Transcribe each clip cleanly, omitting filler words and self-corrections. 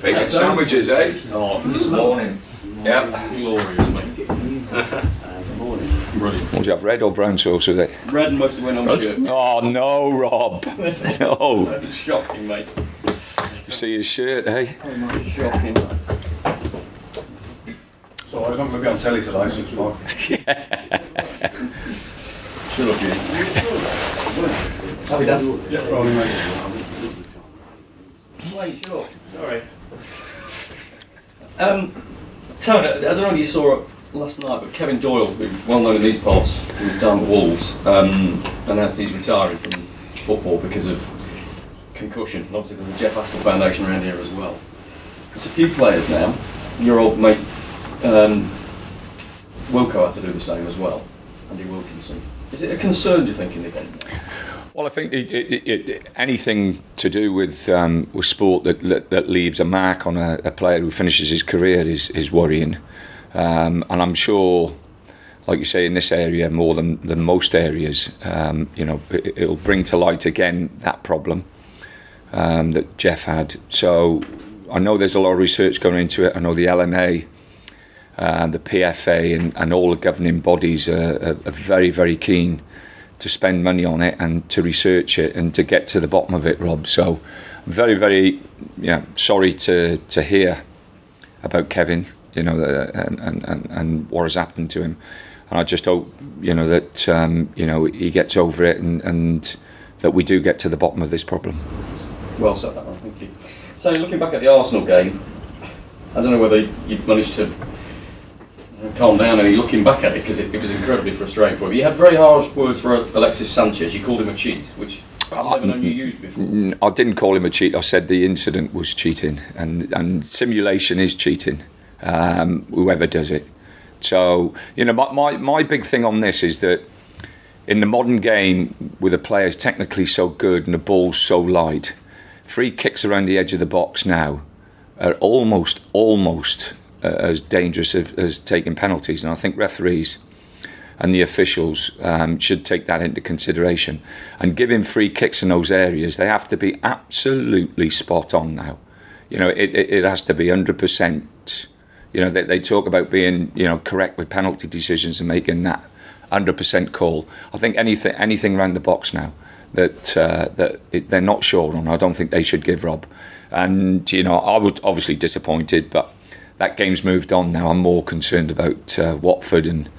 Bacon sandwiches, eh? Oh, this morning. Yeah. Glorious, mate. Brilliant. Would you have red or brown sauce with it? Red and most of it on the shirt. Oh no, Rob. No. That's shocking, mate. See his shirt, eh? Oh, my, shocking. So I was not going to be on telly tonight, so it's fine. Shut up, you. Have you done? Yeah, rolling, mate. Wait, sure. Sorry. Tony, I don't know if you saw it last night, but Kevin Doyle, who's well known in these parts, who was down the Wolves, announced he's retiring from football because of concussion. And obviously there's the Jeff Astle Foundation around here as well. There's a few players now. Your old mate Wilco had to do the same as well, Andy Wilkinson. Is it a concern, do you think, in the game? Well, I think anything to do with sport that leaves a mark on a player who finishes his career is worrying, and I'm sure, like you say, in this area more than most areas, you know, it'll bring to light again that problem that Jeff had. So I know there's a lot of research going into it. I know the LMA, the PFA, and all the governing bodies are very, very keen to spend money on it and to research it and to get to the bottom of it, Rob. So I'm very, very sorry to hear about Kevin, you know, and what has happened to him. And I just hope, you know, that you know, he gets over it and that we do get to the bottom of this problem. Well said, that one, thank you. So looking back at the Arsenal game, I don't know whether you've managed to calm down any looking back at it, because it was incredibly frustrating for him. You had very harsh words for Alexis Sanchez. You called him a cheat, which I've never known you use before. I didn't call him a cheat. I said the incident was cheating, and simulation is cheating, whoever does it. So, you know, my big thing on this is that in the modern game, with the players technically so good and the ball's so light, free kicks around the edge of the box now are almost as dangerous as taking penalties, and I think referees and the officials should take that into consideration. And giving free kicks in those areas, they have to be absolutely spot on now. You know, it has to be 100%. You know, they talk about being, you know, correct with penalty decisions and making that 100% call. I think anything around the box now that they're not sure on, I don't think they should give, Rob. And you know, I was obviously disappointed, but that game's moved on now. I'm more concerned about Watford and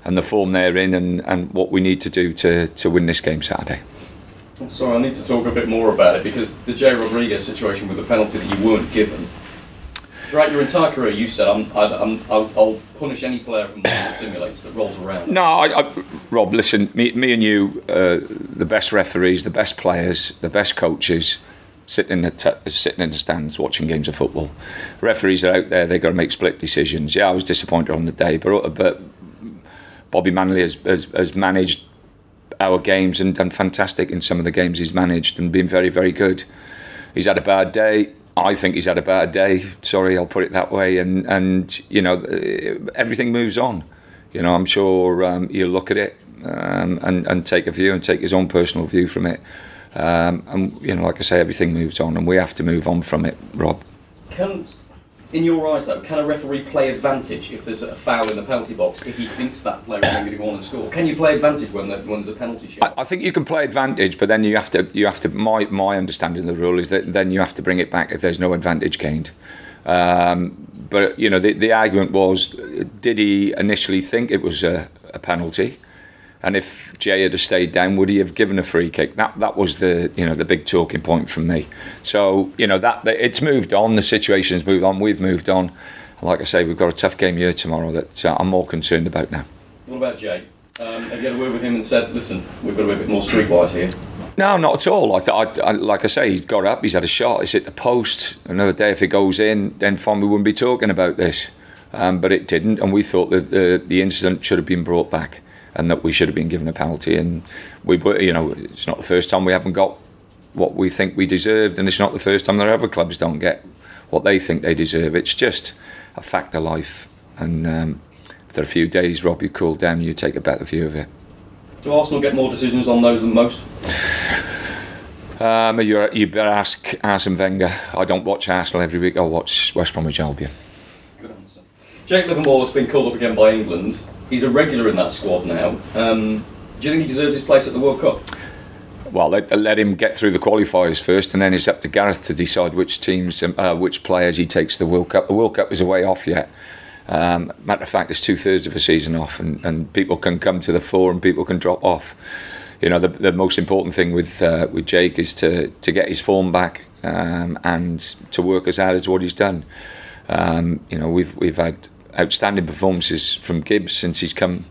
the form they're in and what we need to do to win this game Saturday. Sorry, I need to talk a bit more about it, because the Jay Rodriguez situation with the penalty that you weren't given. Throughout your entire career, you said, I'll punish any player from that simulates, that rolls around. No, Rob, listen, me and you, the best referees, the best players, the best coaches, sitting in the stands watching games of football. Referees are out there, they've got to make split decisions. Yeah, I was disappointed on the day, but Bobby Manley has managed our games and done fantastic in some of the games he's managed and been very, very good. He's had a bad day. I think he's had a bad day. Sorry, I'll put it that way. And you know, everything moves on. You know, I'm sure he'll look at it and take a view and take his own personal view from it. And you know, like I say, everything moves on, and we have to move on from it, Rob. In your eyes, though, can a referee play advantage if there's a foul in the penalty box, if he thinks that player is going to go on and score? Can you play advantage when there's a penalty shot? I think you can play advantage, but then you have to. My understanding of the rule is that then you have to bring it back if there's no advantage gained. But you know, the argument was, did he initially think it was a penalty? And if Jay had stayed down, would he have given a free kick? That was the big talking point from me. So you know that it's moved on. The situation's moved on. We've moved on. Like I say, we've got a tough game here tomorrow that I'm more concerned about now. What about Jay? Have you had a word with him and said, listen, we've got to be a bit more streetwise here? No, not at all. Like I say, he's got up, he's had a shot, it's hit the post. Another day, if it goes in, then fine, we wouldn't be talking about this. But it didn't, and we thought that the incident should have been brought back, and that we should have been given a penalty. And we were, you know, it's not the first time we haven't got what we think we deserved, and it's not the first time that other clubs don't get what they think they deserve. It's just a fact of life. And after a few days, Rob, you cool down, you take a better view of it. Do Arsenal get more decisions on those than most? You better ask Arsene Wenger. I don't watch Arsenal every week. I watch West Bromwich Albion. Good answer. Jake Livermore has been called up again by England. He's a regular in that squad now. Do you think he deserves his place at the World Cup? Well, let him get through the qualifiers first, and then it's up to Gareth to decide which teams, which players he takes to the World Cup. The World Cup is a way off yet. Matter of fact, it's 2/3 of a season off, and people can come to the fore and people can drop off. You know, the most important thing with Jake is to get his form back and to work as hard as what he's done. You know, we've had outstanding performances from Gibbs since he's come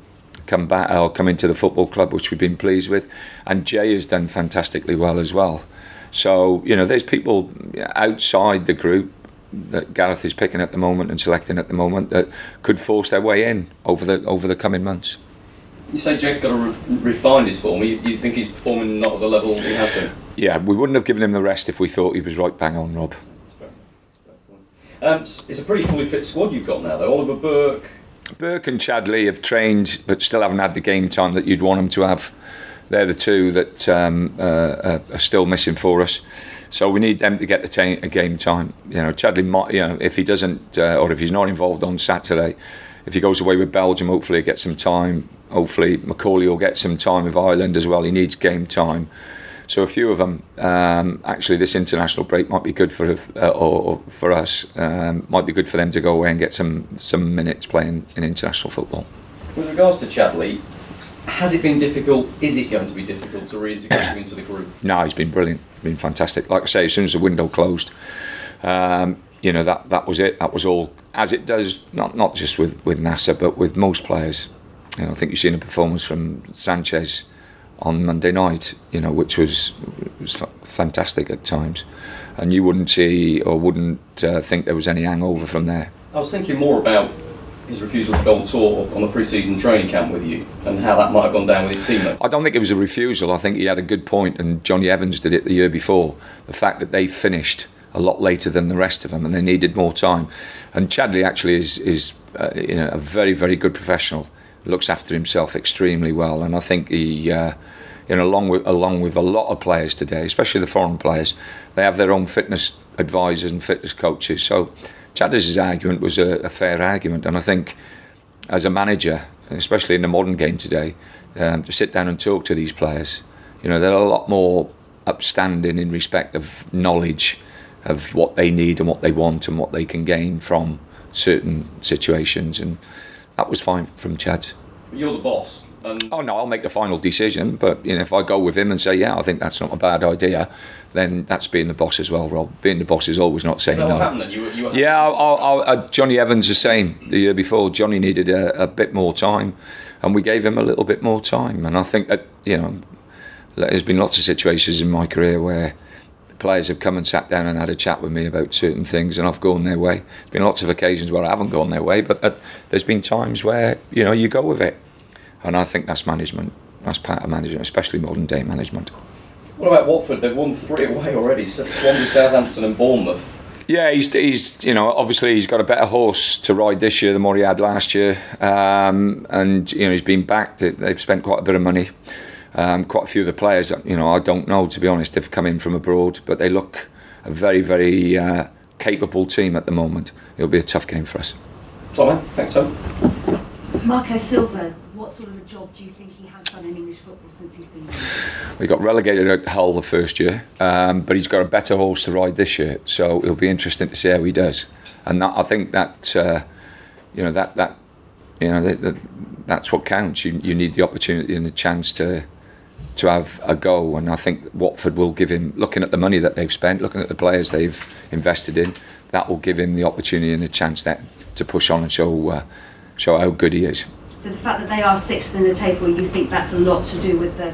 back or come into the football club, which we've been pleased with, and Jay has done fantastically well as well. So you know, there's people outside the group that Gareth is picking at the moment and selecting at the moment that could force their way in over the coming months. You say Jake's got to refine his form. You think he's performing not at the level he has been? Yeah, we wouldn't have given him the rest if we thought he was right bang on, Rob. It's a pretty fully fit squad you've got now, though. Oliver Burke and Chadley have trained, but still haven't had the game time that you'd want them to have. They're the two that are still missing for us. So we need them to get the game time. You know, Chadley might, you know, if he doesn't, or if he's not involved on Saturday, if he goes away with Belgium, hopefully he'll get some time. Hopefully Macaulay will get some time with Ireland as well. He needs game time. So a few of them, actually this international break might be good for us. Might be good for them to go away and get some minutes playing in international football. With regards to Chadley, has it been difficult? Is it going to be difficult to reintegrate him into the group? No, he's been brilliant. He's been fantastic. Like I say, as soon as the window closed, you know, that was it. That was all, as it does, not just with Nasser, but with most players. You know, I think you've seen a performance from Sanchez on Monday night, you know, which was fantastic at times, and you wouldn't see or wouldn't think there was any hangover from there. I was thinking more about his refusal to go on tour on the pre-season training camp with you and how that might have gone down with his teammates. I don't think it was a refusal. I think he had a good point, and Johnny Evans did it the year before. The fact that they finished a lot later than the rest of them and they needed more time. And Chadley actually is you know, a very, very good professional. Looks after himself extremely well, and I think he, you know, along with a lot of players today, especially the foreign players, they have their own fitness advisors and fitness coaches. So Chadley's argument was a fair argument, and I think as a manager, especially in the modern game today, to sit down and talk to these players, you know, they're a lot more upstanding in respect of knowledge of what they need and what they want and what they can gain from certain situations, and that was fine from Chad. But you're the boss. Oh no, I'll make the final decision, but you know, if I go with him and say, yeah, I think that's not a bad idea, then that's being the boss as well, Rob. Being the boss is always not saying no. Is that what happened then? Yeah, Johnny Evans was saying the year before, Johnny needed a bit more time, and we gave him a little bit more time. And I think that, you know, there's been lots of situations in my career where players have come and sat down and had a chat with me about certain things, and I've gone their way. There's been lots of occasions where I haven't gone their way, but there's been times where, you know, you go with it. And I think that's management. That's part of management, especially modern day management. What about Watford? They've won 3 away already. Swansea, Southampton and Bournemouth. Yeah, he's you know, obviously he's got a better horse to ride this year than what he had last year. And you know, he's been backed. They've spent quite a bit of money. Quite a few of the players, you know, I don't know, to be honest, they've come in from abroad, but they look a very, very capable team at the moment. It'll be a tough game for us. Tommy, thanks, Tom. Marco Silva, what sort of a job do you think he has done in English football since he's been here? We got relegated at Hull the first year, but he's got a better horse to ride this year, so it'll be interesting to see how he does. And that, I think that, you know, that's what counts. You need the opportunity and the chance to have a go, and I think Watford will give him, looking at the money that they've spent, looking at the players they've invested in, that will give him the opportunity and the chance to push on and show how good he is. So the fact that they are 6th in the table, you think that's a lot to do with the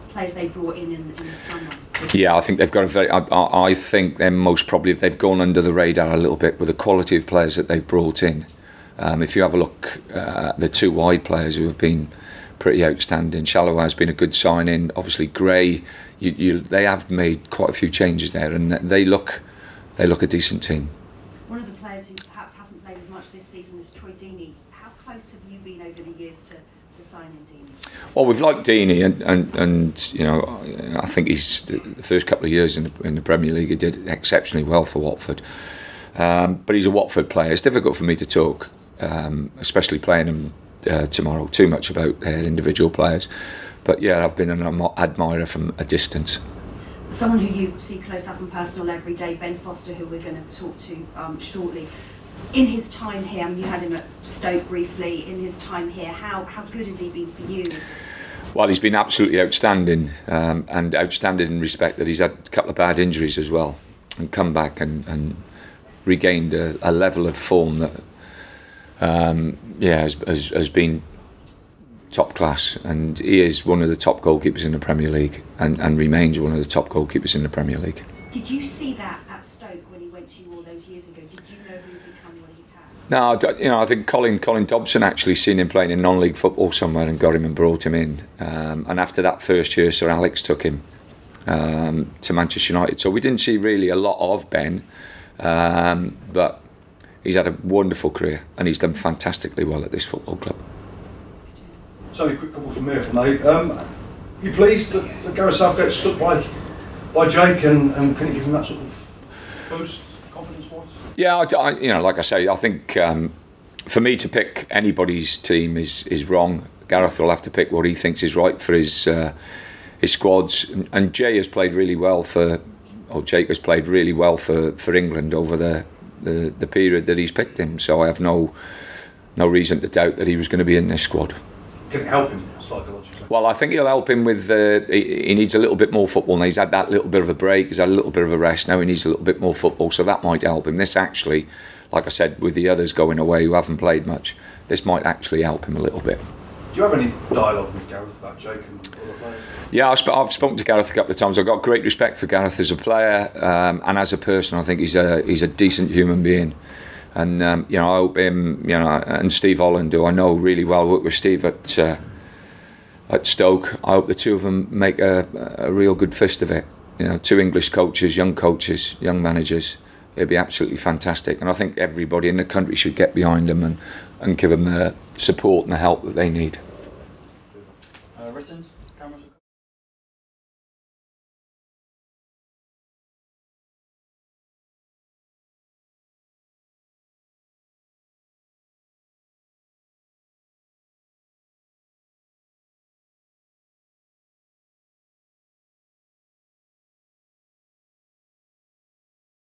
players they brought in the summer? Yeah, I think they've got a very. I think they're most probably, they've gone under the radar a little bit with the quality of players that they've brought in. If you have a look at the 2 wide players who have been pretty outstanding, Shallow has been a good signing. Obviously, Gray, they have made quite a few changes there, and they look a decent team. One of the players who perhaps hasn't played as much this season is Troy Deeney. How close have you been over the years to signing Deeney? Well, we've liked Deeney, and you know, I think he's the first couple of years in the Premier League he did exceptionally well for Watford. But he's a Watford player. It's difficult for me to talk, especially playing him tomorrow, too much about individual players. But yeah, I've been an admirer from a distance. Someone who you see close up and personal every day, Ben Foster, who we're going to talk to shortly. In his time here, I mean, you had him at Stoke briefly. In his time here, how good has he been for you? Well, he's been absolutely outstanding, and outstanding in respect that he's had a couple of bad injuries as well, and come back and regained a level of form that, has been top class, and he is one of the top goalkeepers in the Premier League, and remains one of the top goalkeepers in the Premier League. Did you see that at Stoke when he went to you all those years ago? Did you know he'd become what he has? No, you know, I think Colin Dobson actually seen him playing in non-league football somewhere and got him and brought him in. And after that first year, Sir Alex took him to Manchester United. So we didn't see really a lot of Ben, but he's had a wonderful career and he's done fantastically well at this football club. So a quick couple from me, if I may. You pleased that Gareth Southgate stuck by Jake, and can you give him that sort of boost, confidence-wise? Yeah, you know, like I say, I think for me to pick anybody's team is wrong. Gareth will have to pick what he thinks is right for his squads, and Jake has played really well for England over the period that he's picked him. So I have no reason to doubt that he was going to be in this squad. Can it help him psychologically? Well, I think it'll help him with. He needs a little bit more football now. He's had that little bit of a break. He's had a little bit of a rest. Now he needs a little bit more football, so that might help him. This actually, like I said, with the others going away who haven't played much, this might actually help him a little bit. Do you have any dialogue with Gareth about Jake and other players? Yeah, I've spoken to Gareth a couple of times. I've got great respect for Gareth as a player and as a person. I think he's a decent human being. And you know, I hope him, you know, and Steve Holland, who I know really well, worked with Steve at Stoke. I hope the two of them make a real good fist of it. You know, two English coaches, young managers. It'd be absolutely fantastic. And I think everybody in the country should get behind them and give them the support and the help that they need. Writtens?